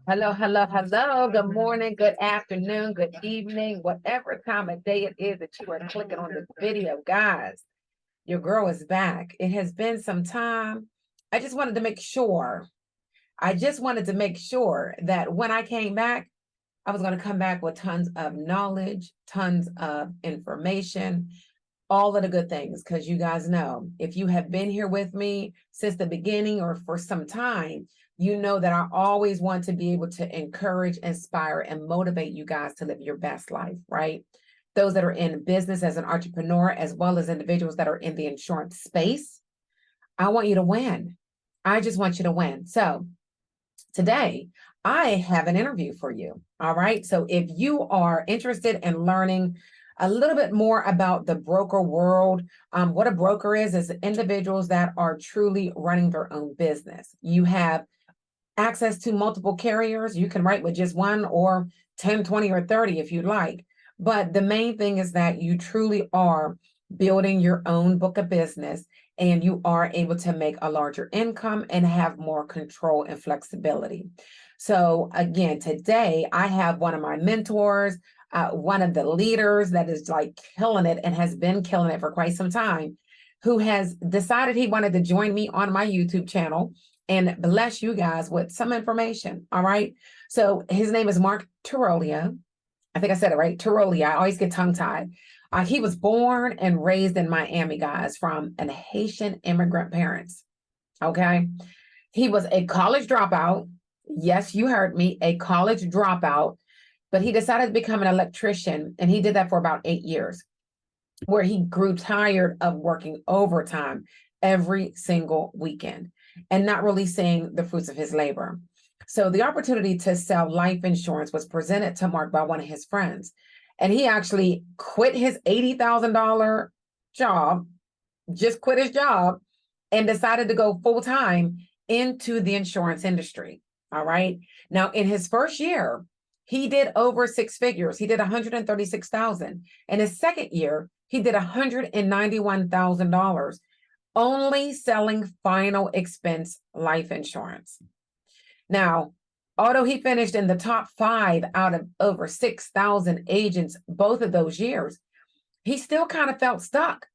Hello, hello, hello. Good morning, good afternoon, good evening, whatever time of day it is that you are clicking on this video, guys. Your girl is back. It has been some time. I just wanted to make sure. That when I came back, I was going to come back with tons of knowledge, tons of information, all of the good things, because you guys know, if you have been here with me since the beginning or for some time, you know that I always want to be able to encourage, inspire, and motivate you guys to live your best life, right? Those that are in business as an entrepreneur, as well as individuals that are in the insurance space, I want you to win. I just want you to win. So today, I have an interview for you, all right? So if you are interested in learning a little bit more about the broker world, what a broker is individuals that are truly running their own business. You have access to multiple carriers. You can write with just one or 10, 20, or 30 if you'd like. But the main thing is that you truly are building your own book of business, and you are able to make a larger income and have more control and flexibility. So again, today I have one of my mentors, one of the leaders that is like killing it and has been killing it for quite some time, who has decided he wanted to join me on my YouTube channel and bless you guys with some information. All right. So his name is Mark Tirolia. I think I said it right. Tirolia. I always get tongue tied. He was born and raised in Miami, guys, from an Haitian immigrant parents. Okay. He was a college dropout. Yes, you heard me, a college dropout, but he decided to become an electrician, and he did that for about 8 years, where he grew tired of working overtime every single weekend and not really seeing the fruits of his labor. So the opportunity to sell life insurance was presented to Mark by one of his friends. And he actually quit his $80,000 job, just quit his job, and decided to go full time into the insurance industry. All right. Now, in his first year, he did over 6 figures. He did 136,000. In his second year, he did $191,000 only selling final expense life insurance. Now, although he finished in the top 5 out of over 6,000 agents both of those years, he still kind of felt stuck.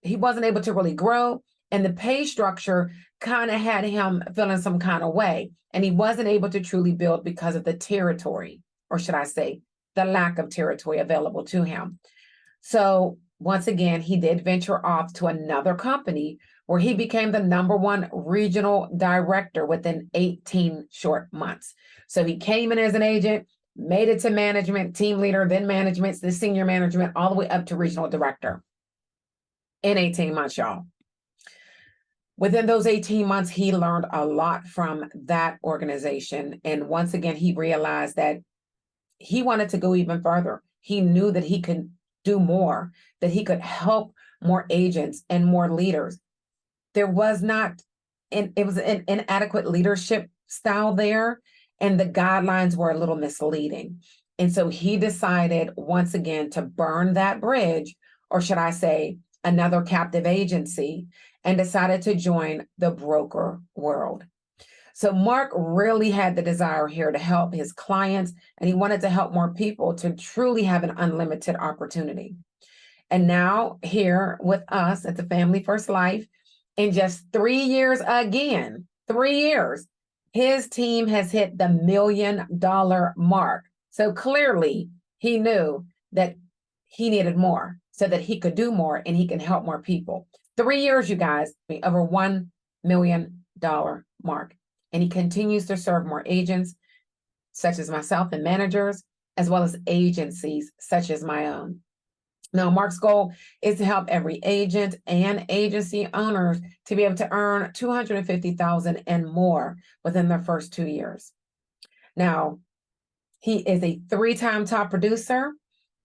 He wasn't able to really grow, and the pay structure kind of had him feeling some kind of way, and he wasn't able to truly build because of the territory, or should I say, the lack of territory available to him. So once again, he did venture off to another company where he became the #1 regional director within 18 short months. So he came in as an agent, made it to management, team leader, then management, the senior management, all the way up to regional director in 18 months, y'all. Within those 18 months, he learned a lot from that organization. And once again, he realized that he wanted to go even further. He knew that he could do more, that he could help more agents and more leaders. There was not, it was an inadequate leadership style there, and the guidelines were a little misleading. And so he decided once again to burn that bridge, or should I say, another captive agency, and decided to join the broker world. So Mark really had the desire here to help his clients, and he wanted to help more people to truly have an unlimited opportunity. And now here with us at the Family First Life, in just 3 years again, 3 years, his team has hit the $1 million mark. So clearly he knew that he needed more so that he could do more and he can help more people. 3 years, you guys, over $1 million mark. And he continues to serve more agents, such as myself, and managers, as well as agencies such as my own. Now, Mark's goal is to help every agent and agency owners to be able to earn $250,000 and more within their first 2 years. Now, he is a 3-time top producer,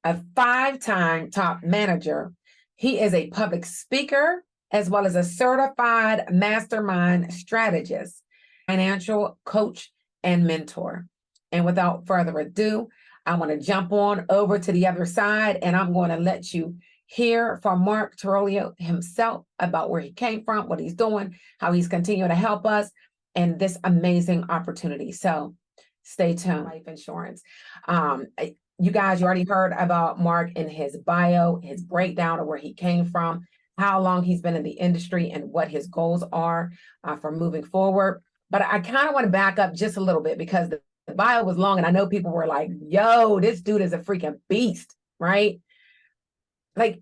a 5-time top manager. He is a public speaker, as well as a certified mastermind strategist, financial coach, and mentor. And without further ado, I want to jump on over to the other side, and I'm going to let you hear from Mark Tirolia himself about where he came from, what he's doing, how he's continuing to help us. and this amazing opportunity. So stay tuned. Life insurance. You guys, you already heard about Mark in his bio, his breakdown of where he came from, how long he's been in the industry, and what his goals are for moving forward. But I kind of want to back up just a little bit because the bio was long, and I know people were like, yo, this dude is a freaking beast, right? Like,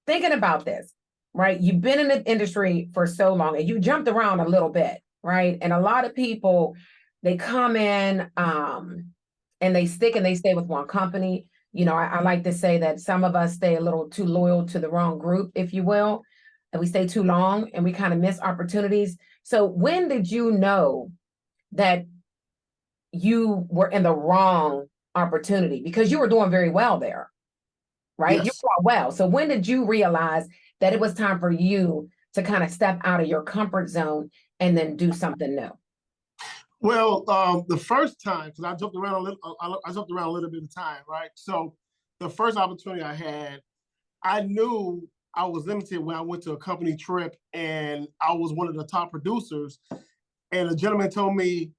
thinking about this, right? You've been in the industry for so long, and you jumped around a little bit, right? And a lot of people, they come in and they stick and they stay with one company. You know, I like to say that some of us stay a little too loyal to the wrong group, if you will, and we stay too long and we kind of miss opportunities. So when did you know that you were in the wrong opportunity? Because you were doing very well there, right? Yes. You're doing well. So when did you realize that it was time for you to kind of step out of your comfort zone and then do something new? Well, the first time, because I jumped around a little, I jumped around a little bit of time, right? So the first opportunity I had, I knew I was limited when I went to a company trip and I was one of the top producers. And a gentleman told me,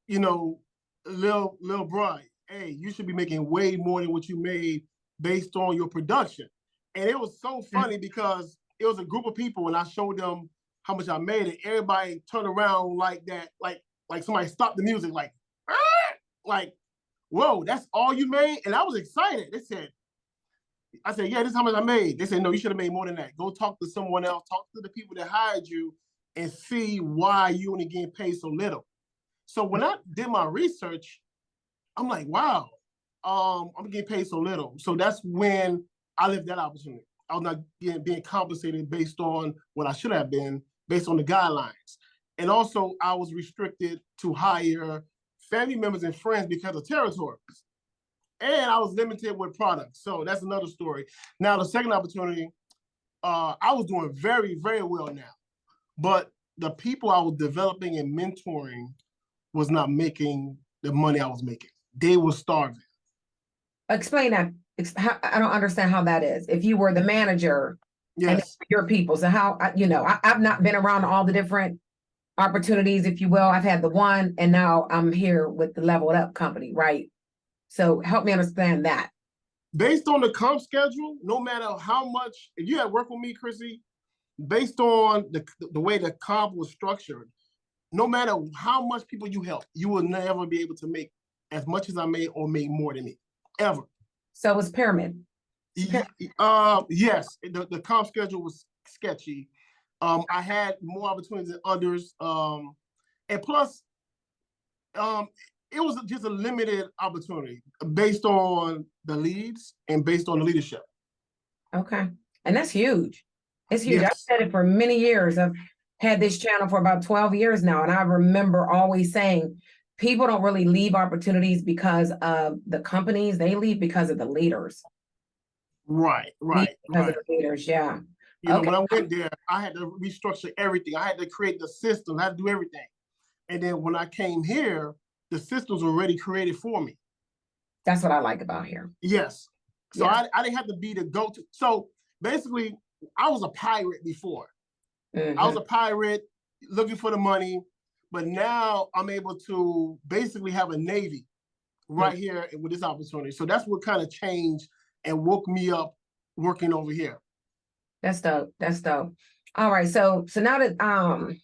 you know, little bro, hey, you should be making way more than what you made based on your production. And it was so funny because it was a group of people and I showed them how much I made, and everybody turned around like that, like somebody stopped the music, like, ah! Like, whoa, that's all you made? And I was excited. I said, yeah, this is how much I made. They said, no, you should have made more than that. Go talk to someone else, talk to the people that hired you and see why you only getting paid so little. So when I did my research, I'm like, wow, I'm getting paid so little. So that's when I left that opportunity. I was not being compensated based on what I should have been, based on the guidelines. And also I was restricted to hire family members and friends because of territories. And I was limited with products. So that's another story. Now, the second opportunity, I was doing very, very well now. But the people I was developing and mentoring was not making the money I was making. They were starving. Explain that. I don't understand how that is. If you were the manager, and Yes. your people, so how, I've not been around all the different opportunities, if you will. I've had the one, and now I'm here with the Leveled Up company, right? So help me understand that. Based on the comp schedule, no matter how much, if you had worked with me, Chrissy, based on the way the comp was structured, no matter how much people you help, you will never be able to make as much as I made or make more than me, ever. So it's pyramid. Yes, the comp schedule was sketchy. I had more opportunities than others. And plus, it was just a limited opportunity based on the leads and based on the leadership. Okay. And that's huge. It's huge. Yes. I've said it for many years. I've had this channel for about 12 years now. And I remember always saying, people don't really leave opportunities because of the companies. They leave because of the leaders. Right. Because of the leaders, yeah. You know, when I went there, I had to restructure everything. I had to create the system. I had to do everything. And then when I came here, the systems were already created for me. That's what I like about here. Yes. So yeah. I didn't have to be the go-to. So basically, I was a pirate before. I was a pirate looking for the money, but now I'm able to basically have a Navy right here with this opportunity. So that's what kind of changed and woke me up working over here. That's dope. That's dope. All right. So now that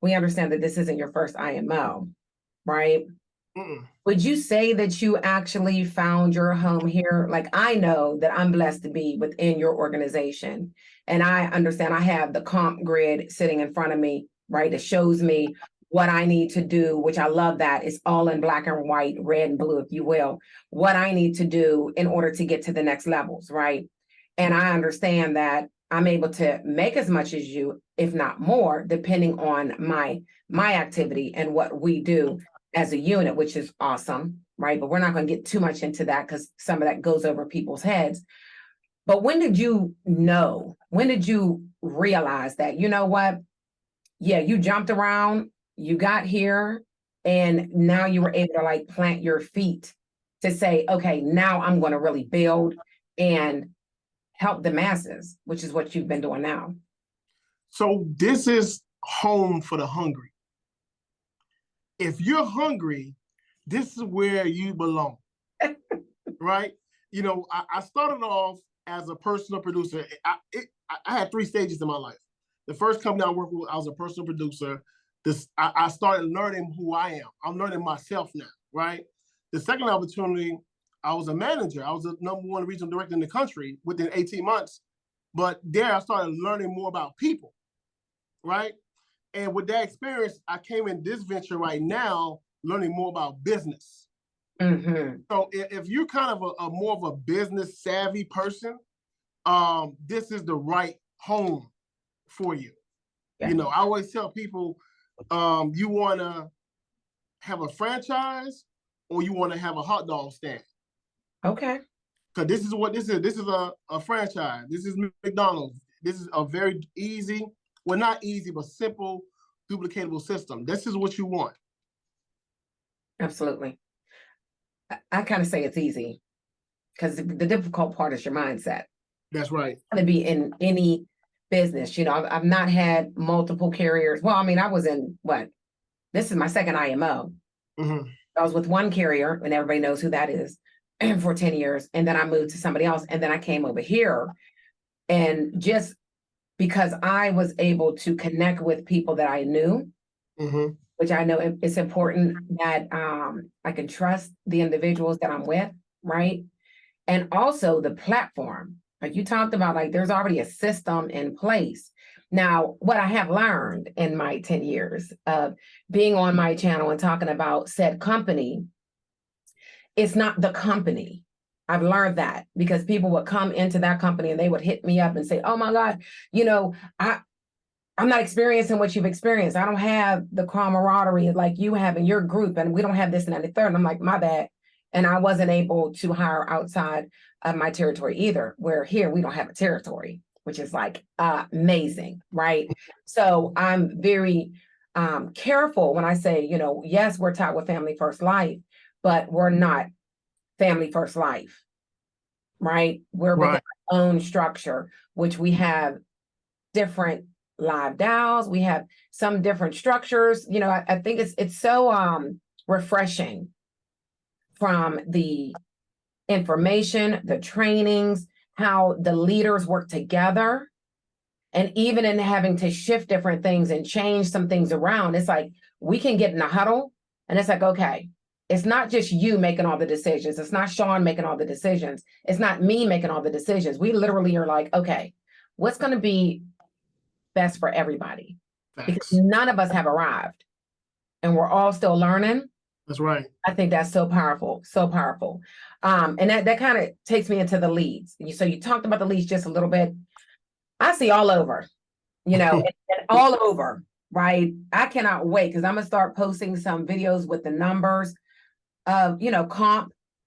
we understand that this isn't your first IMO, right? Would you say that you actually found your home here? Like, I know that I'm blessed to be within your organization, and I understand I have the comp grid sitting in front of me, right? It shows me what I need to do, which I love that. It's all in black and white, red and blue, if you will, what I need to do in order to get to the next levels, right? And I understand that I'm able to make as much as you, if not more, depending on my activity and what we do as a unit, which is awesome, right? But we're not going to get too much into that because some of that goes over people's heads. But when did you know? When did you realize that, you know what? Yeah, you jumped around, you got here, and now you were able to like plant your feet to say, okay, now I'm going to really build and help the masses, which is what you've been doing now. So this is home for the hungry. If you're hungry, this is where you belong, right? You know, I started off as a personal producer. I had 3 stages in my life. The first company I worked with, I was a personal producer. I started learning who I am. I'm learning myself now, right? The second opportunity, I was a manager. I was the #1 regional director in the country within 18 months. But there I started learning more about people, right? And with that experience, I came in this venture right now, learning more about business. Mm-hmm. So if you're kind of a more of a business savvy person, this is the right home for you. Yeah. You know, I always tell people, you want to have a franchise or you want to have a hot dog stand. Okay. Because this is what this is. This is a franchise. This is McDonald's. This is a very easy, well, not easy, but simple, duplicatable system. This is what you want. Absolutely. I kind of say it's easy because the difficult part is your mindset. That's right. To be in any business, you know, I've not had multiple carriers. Well, I mean, I was in this is my second IMO. Mm-hmm. I was with one carrier, and everybody knows who that is, for 10 years. And then I moved to somebody else. And then I came over here. And just because I was able to connect with people that I knew, Mm-hmm. which I know it's important that I can trust the individuals that I'm with, right? And also the platform. Like you talked about, like there's already a system in place. Now, what I have learned in my 10 years of being on my channel and talking about said company, it's not the company. I've learned that because people would come into that company and they would hit me up and say, oh my God, you know, I'm not experiencing what you've experienced. I don't have the camaraderie like you have in your group, and we don't have this and that and the third. And I'm like, my bad. And I wasn't able to hire outside of my territory either, where here we don't have a territory, which is like amazing, right? So I'm very careful when I say, you know, yes, we're taught with Family First Life, but we're not Family First Life, right? We're within our own structure, which we have different live DAOs. We have some different structures. You know, I think it's so refreshing from the information, the trainings, how the leaders work together. And even in having to shift different things and change some things around, it's like we can get in a huddle and it's like, okay, it's not just you making all the decisions. It's not Sean making all the decisions. It's not me making all the decisions. We literally are like, okay, what's going to be best for everybody? Thanks. Because none of us have arrived and we're all still learning. That's right. I think that's so powerful, so powerful. And that kind of takes me into the leads. So you talked about the leads just a little bit. I see all over, you know, and all over, right? I cannot wait because I'm going to start posting some videos with the numbers of, you know,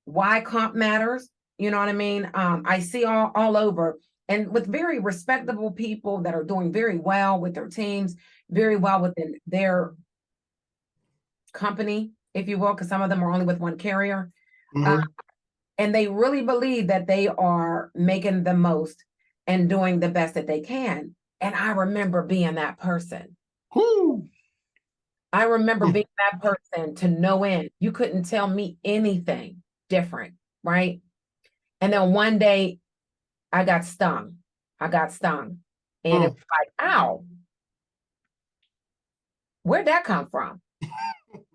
why comp matters. You know what I mean? I see all over, and with very respectable people that are doing very well with their teams, very well within their company, if you will, because some of them are only with one carrier. Mm-hmm. And they really believe that they are making the most and doing the best that they can. And I remember being that person. Woo. I remember being that person to no end. You couldn't tell me anything different, right? And then one day I got stung. And it was like, ow, where'd that come from?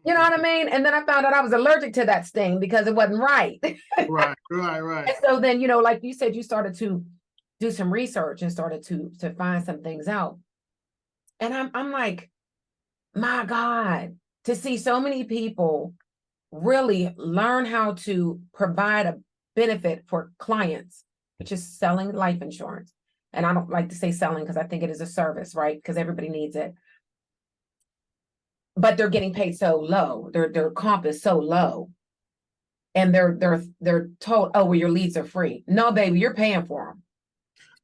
You know what I mean? And then I found out I was allergic to that sting because it wasn't right. Right. And so then, you know, like you said, you started to do some research and started to find some things out. And I'm like, my God, to see so many people really learn how to provide a benefit for clients, which is selling life insurance. And I don't like to say selling because I think it is a service, right? Because everybody needs it. But they're getting paid so low. Their comp is so low. And they're told, oh, well, your leads are free. No, baby, you're paying for them.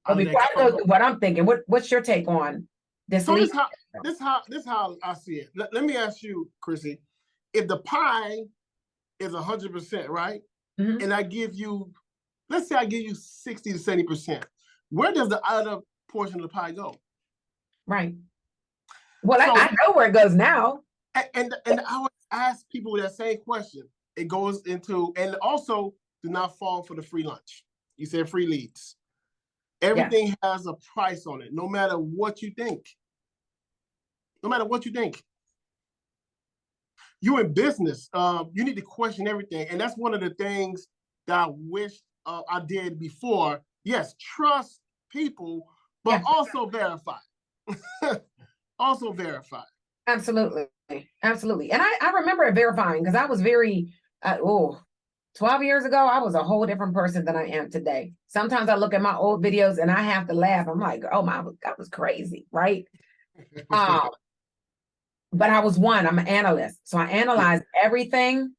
But before I go through what I'm thinking, what's your take on this? So this how I see it. Let me ask you, Chrissy, if the pie is 100%, right? Mm-hmm. And I give you, let's say I give you 60 to 70%, where does the other portion of the pie go? Right. Well, So, I know where it goes now. and I would ask people that same question. It goes into, and also do not fall for the free lunch. You said free leads. Everything has a price on it, no matter what you think. No matter what you think. You're in business. You need to question everything. And that's one of the things that I wish I did before. Yes, trust people, but also verify. Also verify. Absolutely. Absolutely. And I remember verifying because I was very, 12 years ago, I was a whole different person than I am today. Sometimes I look at my old videos and I have to laugh. I'm like, oh my, that was crazy, right? But I'm an analyst. So I analyzed everything,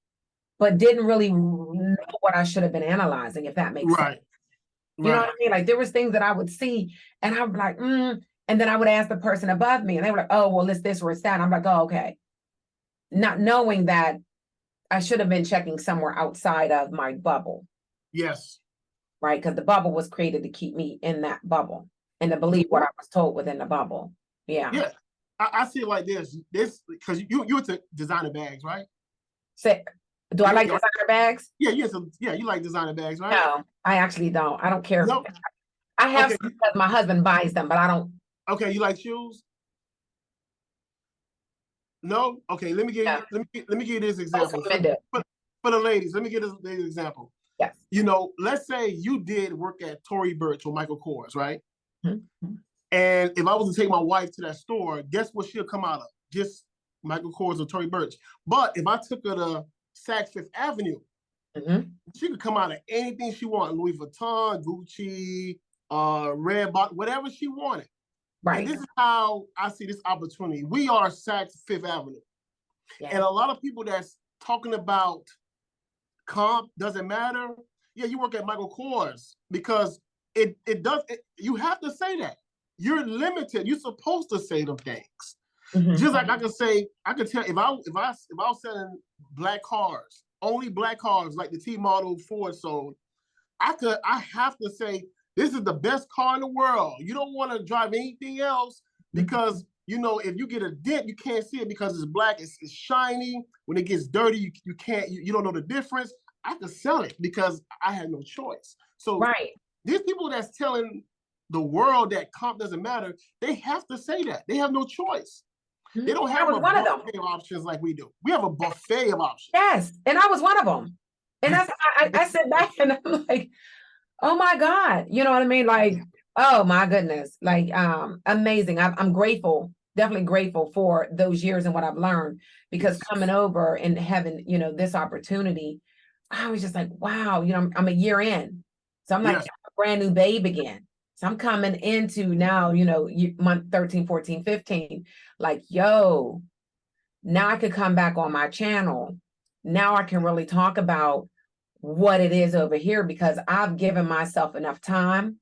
but didn't really know what I should have been analyzing, if that makes sense. You know what I mean? Like there was things that I would see and I'm like, and then I would ask the person above me and they were like, oh, well, it's this or it's that. And I'm like, oh, okay. Not knowing that I should have been checking somewhere outside of my bubble. Yes. Right? Because the bubble was created to keep me in that bubble and to believe what I was told within the bubble. Yeah. Yeah. I see it like this. Because you into designer bags, right? Do I like designer bags? Yeah, you like designer bags, right? No, I actually don't. I don't care. No. I have some because my husband buys them, but I don't. Okay, you like shoes? No? Okay, let me give you this example. For the ladies, let me give this example. Yes. You know, let's say you did work at Tory Burch or Michael Kors, right? Mm-hmm. And if I was to take my wife to that store, guess what she'll come out of? Just Michael Kors or Tory Burch. But if I took her to Saks Fifth Avenue, she could come out of anything she wanted. Louis Vuitton, Gucci, Redbox, whatever she wanted. Right. And this is how I see this opportunity. We are Saks Fifth Avenue. Yeah. And a lot of people that's talking about comp doesn't matter. Yeah, you work at Michael Kors because it does. You have to say that. You're limited. You're supposed to say them things. Just like I could tell if I was selling black cars, only black cars like the T model Ford sold, I have to say this is the best car in the world. You don't want to drive anything else because you know if you get a dent, you can't see it because it's black. It's shiny. When it gets dirty, you can't. You don't know the difference. I could sell it because I had no choice. So these people that's telling the world that comp doesn't matter, they have to say that. They have no choice. They don't have a buffet of options like we do. We have a buffet of options. Yes, and I was one of them. And that's I sit back and I'm like, oh my God, you know what I mean? Like, oh my goodness, like amazing. I'm grateful, definitely grateful for those years and what I've learned because coming over and having, you know, this opportunity, I was just like, wow, you know, I'm a year in. So I'm like a brand new babe again. So I'm coming into now, you know, month 13, 14, 15, like, yo, now I could come back on my channel. Now I can really talk about what it is over here because I've given myself enough time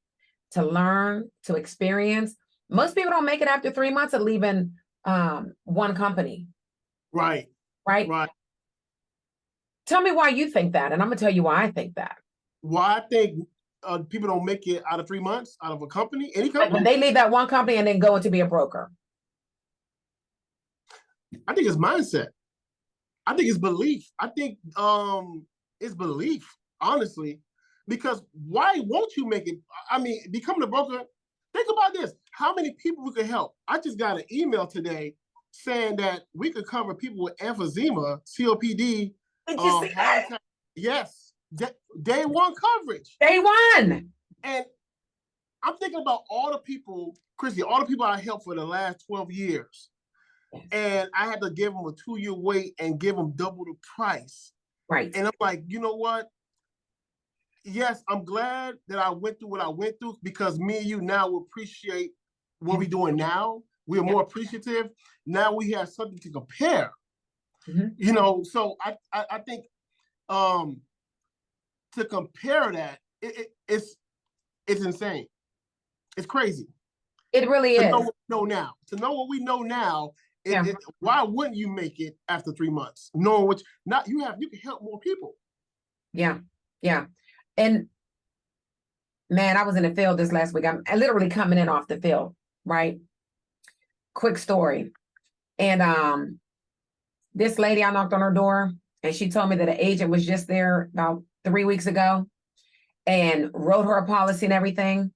to learn, to experience. Most people don't make it after 3 months of leaving one company. Right. Tell me why you think that, and I'm gonna tell you why I think that. Why I think people don't make it out of 3 months out of a company, any company. When they leave that one company and then go into be a broker. I think it's mindset. I think it's belief. I think it's belief, honestly, because why won't you make it? I mean, becoming a broker, think about this. How many people we could help? I just got an email today saying that we could cover people with emphysema, COPD. Did you see that? Yes. Day one coverage. Day one. And I'm thinking about all the people, Chrissy, all the people I helped for the last 12 years. Yes. And I had to give them a 2-year wait and give them double the price. Right. And I'm like, you know what? Yes, I'm glad that I went through what I went through because me and you now will appreciate what we're doing now. We're more appreciative. Now we have something to compare. You know, so I think to compare that, it's insane. It's crazy. It really is. To know what we know now, why wouldn't you make it after 3 months? Knowing which you can help more people. Yeah. And man, I was in the field this last week. I'm literally coming in off the field, right? quick story. And this lady, I knocked on her door and she told me that an agent was just there about 3 weeks ago and wrote her a policy and everything,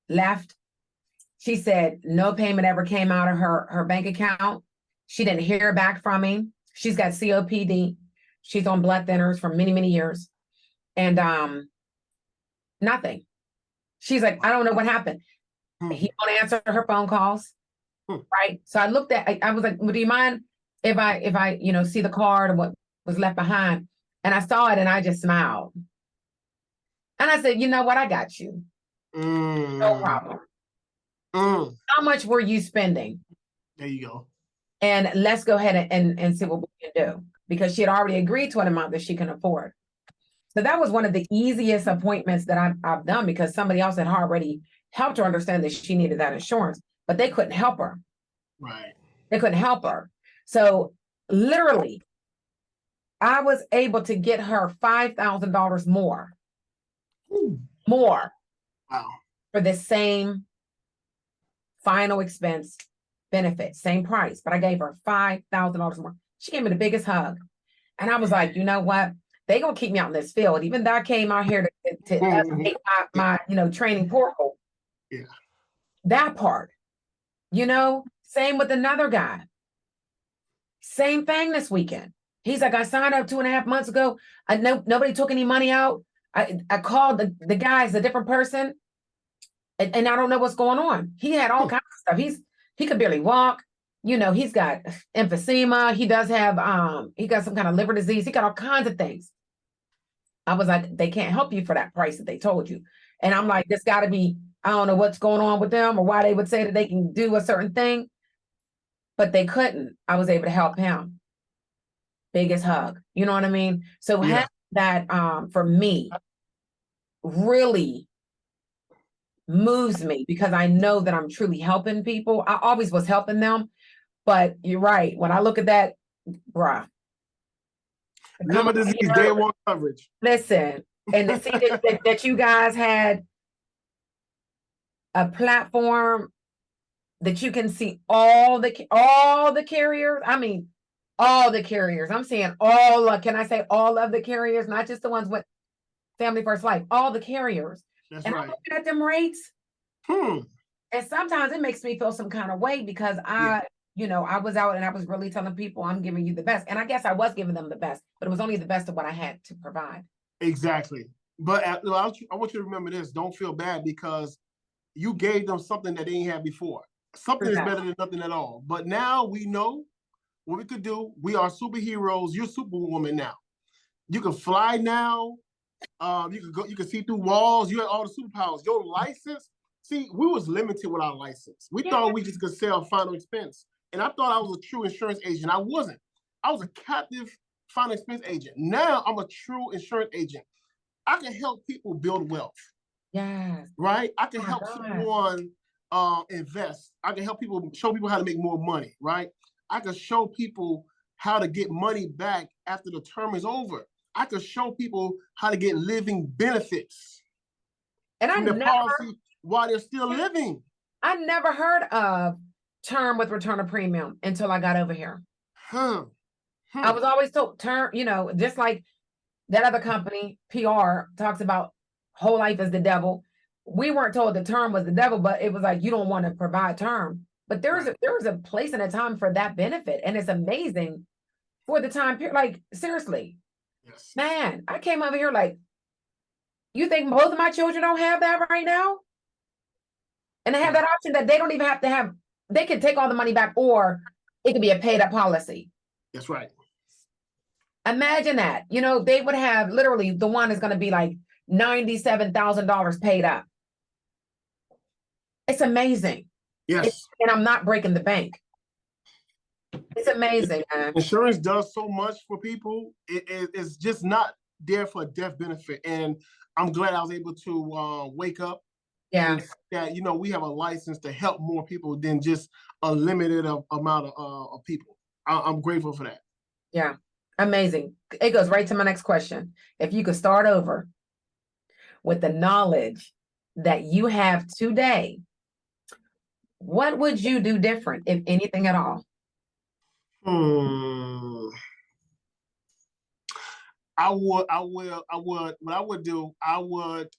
left. She said no payment ever came out of her bank account. She didn't hear back from me. She's got COPD. She's on blood thinners for many, many years. And nothing. She's like, I don't know what happened. He won't answer her phone calls. Right. So I looked at, I was like, well, do you mind if I, you know, see the card and what was left behind? And I saw it and I just smiled. And I said, you know what? I got you. No problem. How much were you spending? There you go. And let's go ahead and see what we can do, because she had already agreed to an amount that she can afford. So that was one of the easiest appointments that I've done, because somebody else had already helped her understand that she needed that insurance, but they couldn't help her. Right. They couldn't help her. So literally, I was able to get her $5,000 more. Ooh. More. Wow. For the same final expense benefit, same price, but I gave her $5,000 more. She gave me the biggest hug. And I was like, you know what? They gonna keep me out in this field, even though I came out here to make my you know, training portal. Yeah. That part, you know, same with another guy. Same thing this weekend. He's like, I signed up 2.5 months ago. I know nobody took any money out. I called the guy's a different person. And I don't know what's going on. He had all kinds of stuff. He could barely walk. You know, he's got emphysema. He does have he got some kind of liver disease. He got all kinds of things. I was like, they can't help you for that price that they told you. And I'm like, this got to be, I don't know what's going on with them or why they would say that they can do a certain thing, but they couldn't. I was able to help him. Biggest hug. You know what I mean? So Yeah. that for me really moves me, because I know that I'm truly helping people. I always was helping them, but you're right. When I look at that, bruh. Liver disease, day one coverage. Listen, and to see that you guys had a platform that you can see all the carriers. I mean, all the carriers. I'm saying all, can I say all of the carriers, not just the ones with Family First Life, all the carriers. That's and right. I'm looking at them rates. And sometimes it makes me feel some kind of way, because you know, I was out and I was really telling people I'm giving you the best. And I guess I was giving them the best, but it was only the best of what I had to provide. Exactly. But I want you to remember this. Don't feel bad, because you gave them something that they didn't have before. Something is better than nothing at all. But now we know what we could do. We are superheroes. You're Superwoman now. You can fly now. You can go. You can see through walls. You have all the superpowers. Your license. See, we was limited with our license. We thought we just could sell final expense. And I thought I was a true insurance agent. I wasn't. I was a captive final expense agent. Now I'm a true insurance agent. I can help people build wealth. Yes. Right? I can help someone invest. I can help people, show people how to make more money, right? I can show people how to get money back after the term is over. I can show people how to get living benefits from their policy while they're still living. I never heard of term with return of premium until I got over here. I was always told term, you know, just like that other company, PR, talks about whole life is the devil. We weren't told the term was the devil, but it was like, you don't want to provide term. But there's a place and a time for that benefit. And it's amazing for the time period. Like, seriously, man, I came over here like, you think both of my children don't have that right now? And they have that option that they don't even have to have. They can take all the money back, or it could be a paid up policy. That's right. Imagine that. You know, they would have literally, the one is going to be like $97,000 paid up. It's amazing. Yes. And I'm not breaking the bank. It's amazing, man. Insurance does so much for people. It's just not there for a death benefit. And I'm glad I was able to wake up. Yeah. That, you know, we have a license to help more people than just a limited amount of people. I'm grateful for that. Yeah. Amazing. It goes right to my next question. If you could start over with the knowledge that you have today, What would you do different, if anything at all? What I would do, I would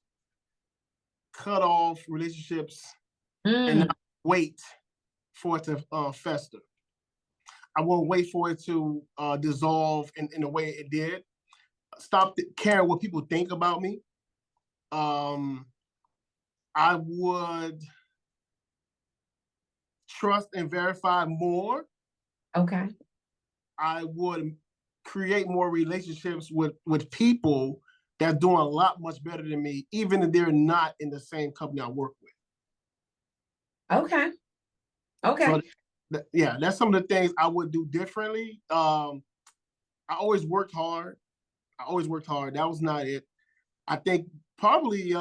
cut off relationships and Mm, not wait for it to fester. I won't wait for it to dissolve in the way it did. Stop caring what people think about me. I would trust and verify more. okay. I would create more relationships with people that's doing a lot much better than me, even if they're not in the same company I work with. Okay. Okay. So, yeah, that's some of the things I would do differently. I always worked hard. That was not it. I think probably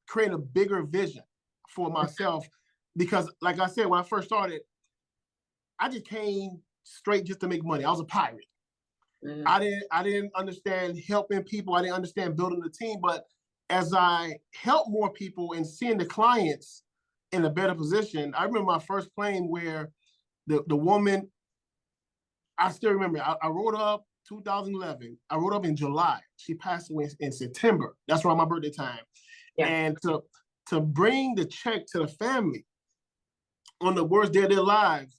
create a bigger vision for myself because, like I said, when I first started, I just came straight just to make money. I was a pirate. Mm, I didn't understand helping people. I didn't understand building a team. But as I helped more people and seeing the clients in a better position, I remember my first plane where the woman, I still remember, I wrote up 2011. I wrote up in July. She passed away in September. That's around my birthday time. yeah. And to bring the check to the family on the worst day of their lives,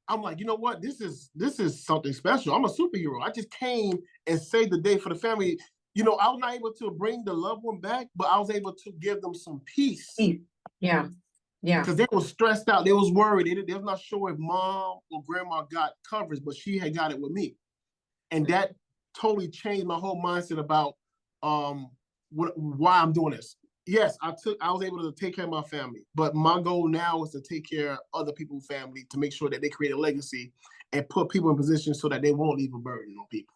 I'm like, you know what? This is something special. I'm a superhero. I just came and saved the day for the family. You know, I was not able to bring the loved one back, but I was able to give them some peace Yeah. Yeah. because they were stressed out. They was worried. They was not sure if mom or grandma got coverage, but she had got it with me. And that totally changed my whole mindset about why I'm doing this. Yes, I was able to take care of my family, but my goal now is to take care of other people's family to make sure that they create a legacy and put people in positions so that they won't leave a burden on people.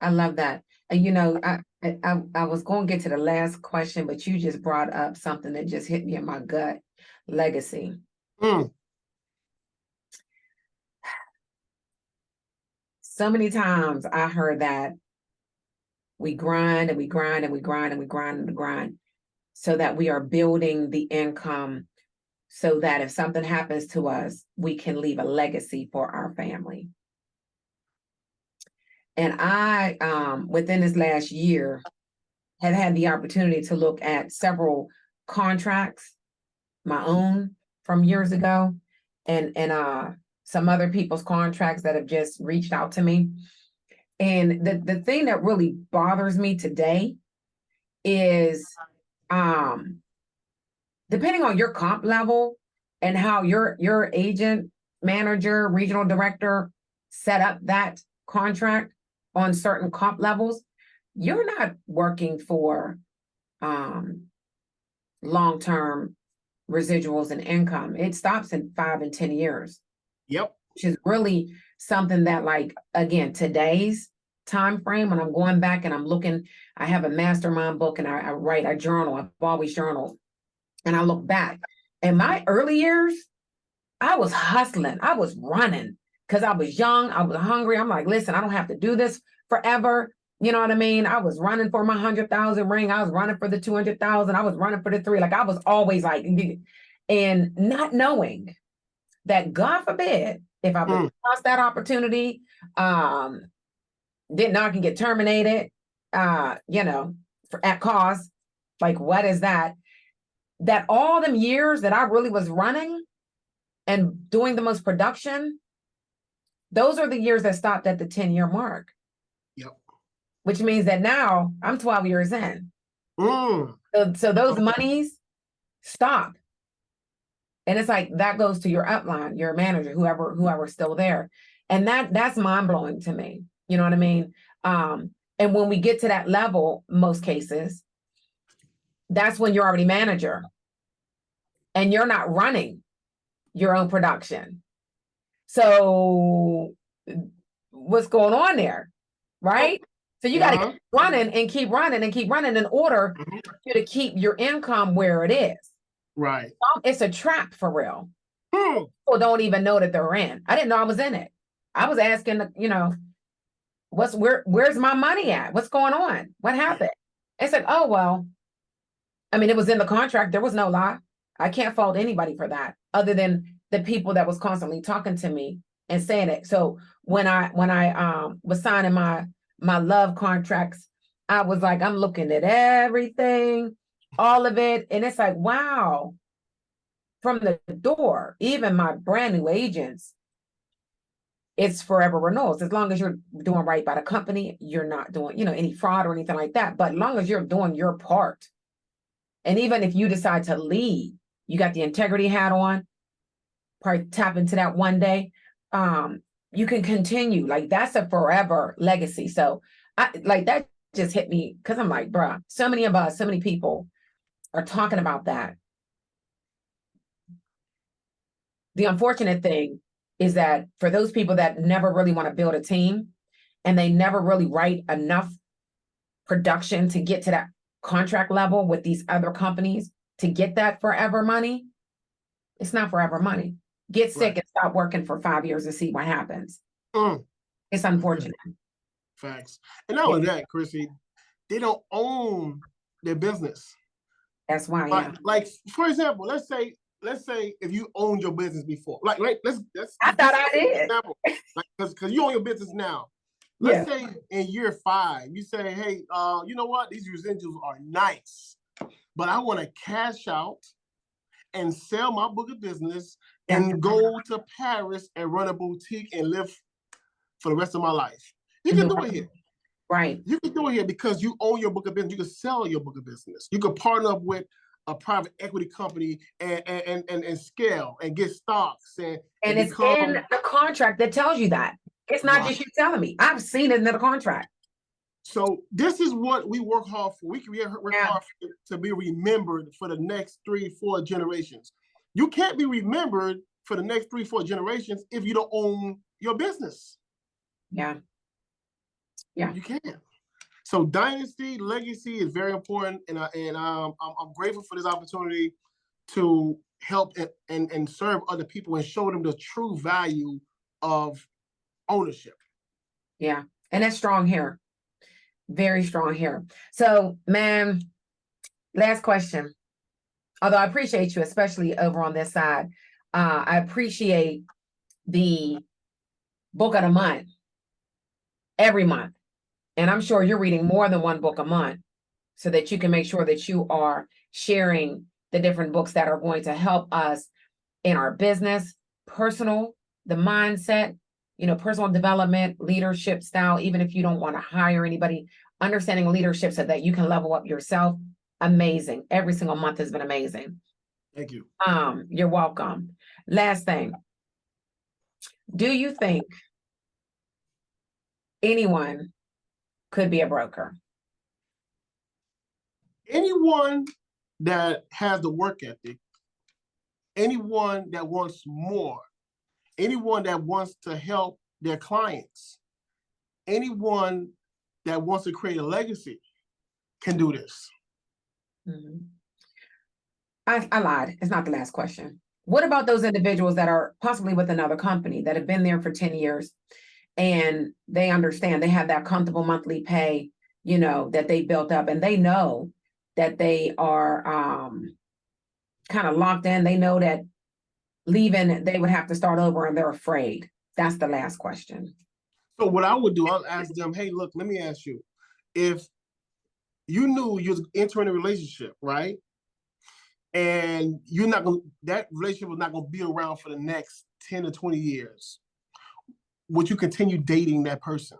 I love that. And I was going to get to the last question, but you just brought up something that just hit me in my gut. Legacy. Mm. So many times I heard that we grind and we grind and we grind and we grind and we grind so that we are building the income so that if something happens to us, we can leave a legacy for our family. And I, within this last year, have had the opportunity to look at several contracts, my own from years ago, and some other people's contracts that have just reached out to me. And the thing that really bothers me today is depending on your comp level and how your agent, manager, regional director set up that contract on certain comp levels, you're not working for long-term residuals and income. It stops in 5 and 10 years. Yep. Which is really something that, like, again, today's time frame, when I'm going back and I'm looking, I have a mastermind book and I write, I journal, I've always journaled. And I look back. In my early years, I was hustling. I was running because I was young. I was hungry. I'm like, listen, I don't have to do this forever. You know what I mean? I was running for my 100,000 ring. I was running for the 200,000. I was running for the 3. Like, I was always like, and not knowing that, God forbid, if I would lost that opportunity, didn't know I can get terminated, at cause. Like, what is that? That all them years that I really was running and doing the most production, those are the years that stopped at the 10-year mark. Yep. Which means that now I'm 12 years in. Mm. So those monies stop. And it's like, that goes to your upline, your manager, whoever's still there. And that's mind-blowing to me. You know what I mean? And when we get to that level, most cases, that's when you're already manager and you're not running your own production. So what's going on there? Right? So you got to keep running and keep running and keep running in order for you to keep your income where it is. Right. It's a trap for real. People don't even know that they're in. I didn't know I was in it. I was asking, where's my money at? What's going on? What happened? It's like, oh, well, I mean, it was in the contract. There was no lie. I can't fault anybody for that other than the people that was constantly talking to me and saying it. So when I was signing my love contracts, I was like, I'm looking at everything, all of it. And it's like, wow, from the door, even my brand new agents, it's forever renewals. As long as you're doing right by the company, you're not doing, any fraud or anything like that. But as long as you're doing your part, and even if you decide to leave, you got the integrity hat on, probably tap into that one day, you can continue. Like, that's a forever legacy. So that just hit me, because I'm like, bruh, so many of us, so many people are talking about that. The unfortunate thing is that for those people that never really want to build a team, and they never really write enough production to get to that contract level with these other companies to get that forever money, it's not forever money. Get sick and stop working for 5 years and see what happens. It's unfortunate. Facts. And not only that, Chrissy, they don't own their business. That's why. Like for example, let's say if you owned your business before, let's I thought I did. Because you own your business now. Let's say in year 5, you say, hey, you know what? These residuals are nice, but I want to cash out and sell my book of business and go to Paris and run a boutique and live for the rest of my life. You can do it here. Right. You can do it here because you own your book of business. You can sell your book of business. You can partner up with a private equity company and scale and get stocks and it's in the contract that tells you that. It's not just you telling me. I've seen it in the contract. So this is what we work hard for. We work hard to be remembered for the next 3-4 generations. You can't be remembered for the next 3-4 generations if you don't own your business. Yeah. You can't. So dynasty, legacy is very important, and I'm grateful for this opportunity to help and serve other people and show them the true value of ownership. Yeah, and that's strong here. Very strong here. So, man, last question. Although I appreciate you, especially over on this side. I appreciate the book of the month every month. And I'm sure you're reading more than one book a month so that you can make sure that you are sharing the different books that are going to help us in our business, personal, the mindset, personal development, leadership style, even if you don't want to hire anybody, understanding leadership so that you can level up yourself. Amazing. Every single month has been amazing. Thank you. You're welcome. Last thing. Do you think anyone could be a broker? Anyone that has the work ethic, anyone that wants more, anyone that wants to help their clients, anyone that wants to create a legacy can do this. I lied. It's not the last question. What about those individuals that are possibly with another company that have been there for 10 years and they understand they have that comfortable monthly pay, that they built up, and they know that they are kind of locked in. They know that leaving, they would have to start over and they're afraid. That's the last question. So what I would do, I'll ask them, hey, look, let me ask you, if you knew you was entering a relationship, right? And that relationship was not going to be around for the next 10 to 20 years. Would you continue dating that person?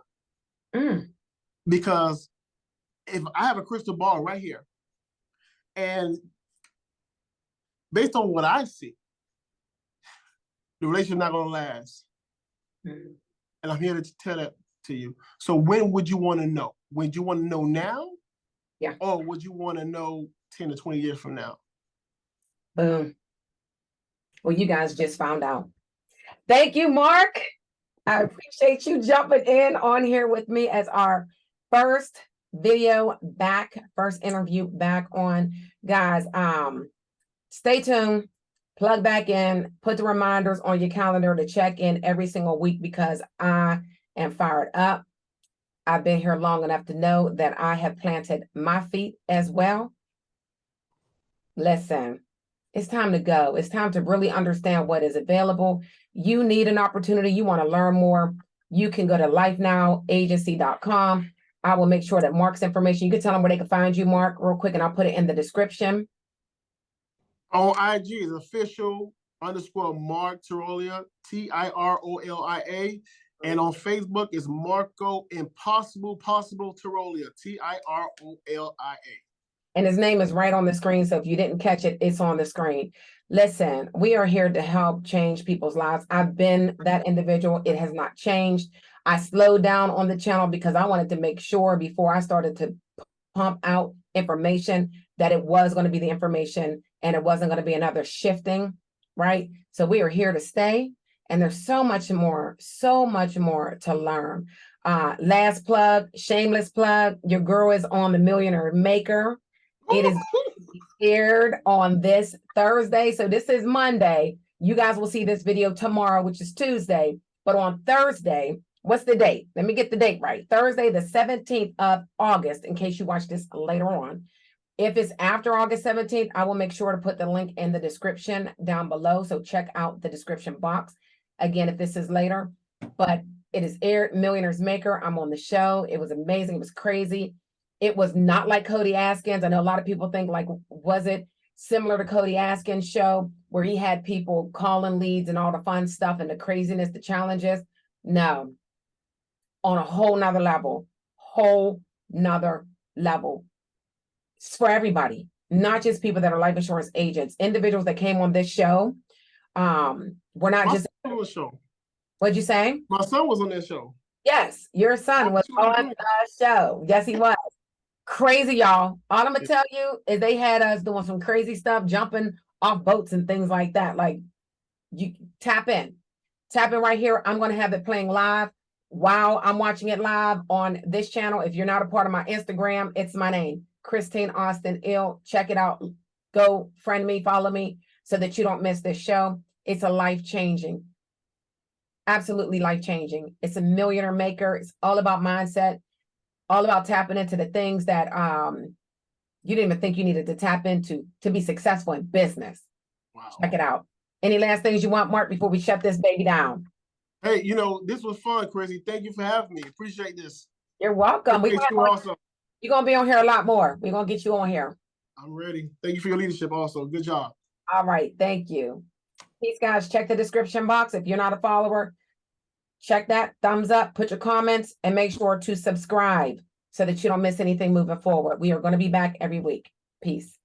Because if I have a crystal ball right here, and based on what I see, the relationship not going to last. And I'm here to tell that to you. So when would you want to know? Would you want to know now? Yeah. Or would you want to know 10 to 20 years from now? Boom. Well, you guys just found out. Thank you, Mark. I appreciate you jumping in on here with me as our first video back, first interview back on. Guys, stay tuned, plug back in, put the reminders on your calendar to check in every single week because I am fired up. I've been here long enough to know that I have planted my feet as well. Listen, It's time to go. It's time to really understand what is available. You need an opportunity. You want to learn more. You can go to lifenowagency.com. I will make sure that Mark's information, you can tell them where they can find you, Mark, real quick, and I'll put it in the description. On IG is official_Mark Tirolia, Tirolia. And on Facebook is Marco Impossible Tirolia, Tirolia. And his name is right on the screen. So if you didn't catch it, it's on the screen. Listen, we are here to help change people's lives. I've been that individual. It has not changed. I slowed down on the channel because I wanted to make sure before I started to pump out information that it was going to be the information and it wasn't going to be another shifting, right? So we are here to stay. And there's so much more to learn. Last plug, shameless plug. Your girl is on the Millionaire Maker. It is aired on this Thursday. So this is Monday. You guys will see this video tomorrow, which is Tuesday. But on Thursday, what's the date? Let me get the date right. Thursday, the 17th of August, in case you watch this later on. If it's after August 17th, I will make sure to put the link in the description down below. So check out the description box. Again, if this is later, but it is aired, Millionaire's Maker. I'm on the show. It was amazing. It was crazy. It was not like Cody Askins. I know a lot of people think like, was it similar to Cody Askins' show where he had people calling leads and all the fun stuff and the craziness, the challenges? No, on a whole nother level, It's for everybody, not just people that are life insurance agents, individuals that came on this show. We're not just on the show. What'd you say? My son was on that show. Yes, your son was on the show. Yes, he was. Crazy, y'all. All I'm gonna tell you is they had us doing some crazy stuff, jumping off boats and things like that. Like, you tap in right here. I'm gonna have it playing live while I'm watching it live on this channel. If you're not a part of my Instagram, it's my name, Christine Austin Ill. Check it out. Go friend me, follow me, so that you don't miss this show. It's a life-changing, absolutely life-changing. It's a Millionaire Maker. It's all about mindset, all about tapping into the things that you didn't even think you needed to tap into to be successful in business. Wow. Check it out. Any last things you want, Mark, before we shut this baby down? Hey, this was fun, Chrissy. Thank you for having me. Appreciate this. You're welcome. You're gonna be on here a lot more. We're gonna get you on here. I'm ready. Thank you for your leadership also. Good job. All right. Thank you. Peace, guys. Check the description box. If you're not a follower, check that, thumbs up, put your comments, and make sure to subscribe so that you don't miss anything moving forward. We are going to be back every week. Peace.